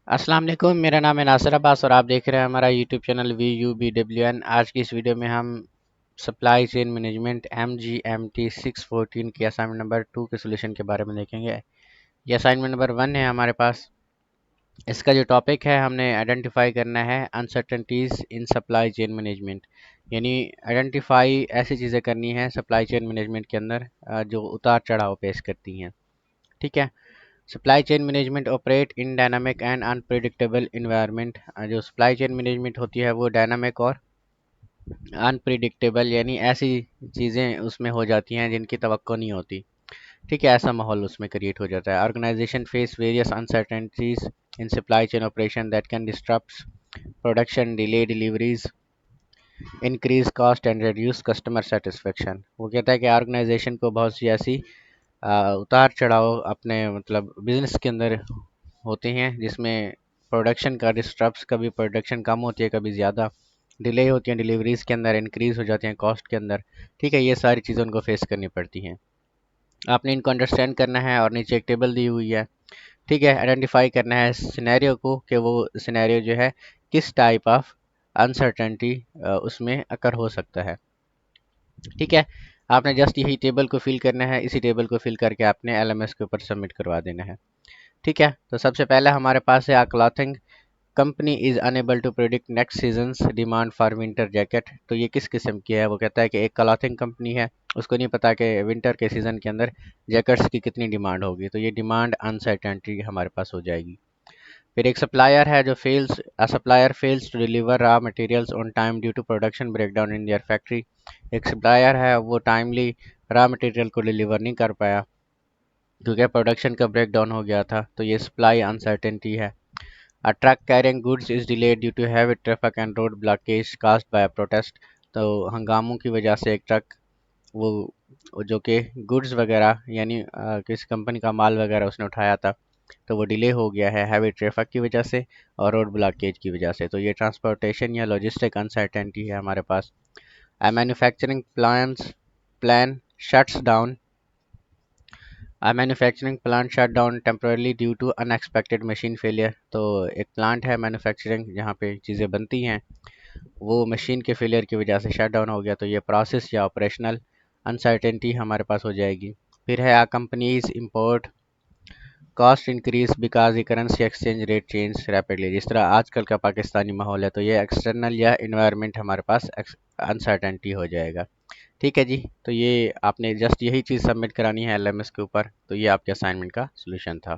अस्सलाम वालेकुम, मेरा नाम है नासिर अब्बास और आप देख रहे हैं हमारा यूट्यूब चैनल VUBWN। आज की इस वीडियो में हम सप्लाई चेन मैनेजमेंट MGMT 614 के असाइनमेंट नंबर 2 के सोल्यूशन के बारे में देखेंगे। ये असाइनमेंट नंबर 1 है हमारे पास। इसका जो टॉपिक है, हमने आइडेंटिफाई करना है अनसर्टेनिटीज़ इन सप्लाई चेन मैनेजमेंट, यानी आइडेंटिफाई ऐसी चीज़ें करनी है सप्लाई चेन मैनेजमेंट के अंदर जो उतार चढ़ाव पेश करती हैं। ठीक है। Supply chain management operate in dynamic and unpredictable environment. जो सप्लाई चेन मैनेजमेंट होती है वो डायनामिक और अनप्रिडिक्टेबल, यानी ऐसी चीज़ें उसमें हो जाती हैं जिनकी तवक्को नहीं होती। ठीक है, ऐसा माहौल उसमें क्रिएट हो जाता है। Organisation face various uncertainties in supply chain operation that can disturb production, delay deliveries, increase cost and reduce customer satisfaction. वो कहता है कि ऑर्गेनाइजेशन को बहुत सी ऐसी उतार चढ़ाव अपने मतलब बिजनेस के अंदर होते हैं जिसमें प्रोडक्शन का डिस्टर्ब्स, कभी प्रोडक्शन कम होती है, कभी ज़्यादा डिले होती है, डिलीवरीज के अंदर इंक्रीज हो जाती हैं कॉस्ट के अंदर। ठीक है, ये सारी चीज़ें उनको फेस करनी पड़ती हैं। आपने इनको अंडरस्टैंड करना है और नीचे एक टेबल दी हुई है। ठीक है, आइडेंटिफाई करना है सिनेरियो को कि वो सिनेरियो जो है किस टाइप ऑफ अनसर्टेनिटी उसमें अकर हो सकता है। ठीक है, आपने जस्ट यही टेबल को फिल करना है। इसी टेबल को फिल करके आपने LMS के ऊपर सबमिट करवा देना है। ठीक है, तो सबसे पहले हमारे पास है clothing company is unable to predict next season's demand for winter jacket. तो ये किस किस्म की है? वो कहता है कि एक क्लॉथिंग कंपनी है, उसको नहीं पता कि विंटर के सीज़न के अंदर जैकेट्स की कितनी डिमांड होगी, तो ये डिमांड अनसर्टेनिटी हमारे पास हो जाएगी। फिर एक सप्लायर है जो fails a supplier fails to deliver raw materials on time due to production breakdown in their factory. एक सप्लायर है, वो टाइमली रॉ मटेरियल को डिलीवर नहीं कर पाया क्योंकि प्रोडक्शन का ब्रेकडाउन हो गया था, तो ये सप्लाई अनसर्टेनिटी है। A truck carrying goods is delayed due to heavy traffic and road blockage caused by a protest। तो हंगामों की वजह से एक ट्रक वो जो कि गुड्स वगैरह यानी किस कंपनी का माल वगैरह उसने उठाया था, तो वो डिले हो गया है हैवी ट्रैफिक की वजह से और रोड ब्लॉकेज की वजह से। तो ये ट्रांसपोर्टेशन या लॉजिस्टिक अनसर्टेनिटी है हमारे पास। A manufacturing plan shuts down A manufacturing plant shut down temporarily due to unexpected machine failure। तो एक प्लांट है मैन्युफैक्चरिंग जहाँ पे चीज़ें बनती हैं, वो मशीन के फेलियर की वजह से शट डाउन हो गया, तो ये प्रोसेस या ऑपरेशनल अनसर्टेनिटी हमारे पास हो जाएगी। फिर है companies import cost increase because the currency exchange rate change rapidly. जिस तरह आजकल का पाकिस्तानी माहौल है, तो ये एक्सटर्नल या इन्वायरमेंट हमारे पास अनसर्टेनिटी हो जाएगा। ठीक है जी, तो ये आपने जस्ट यही चीज़ सबमिट करानी है LMS के ऊपर। तो ये आपके असाइनमेंट का सोल्यूशन था।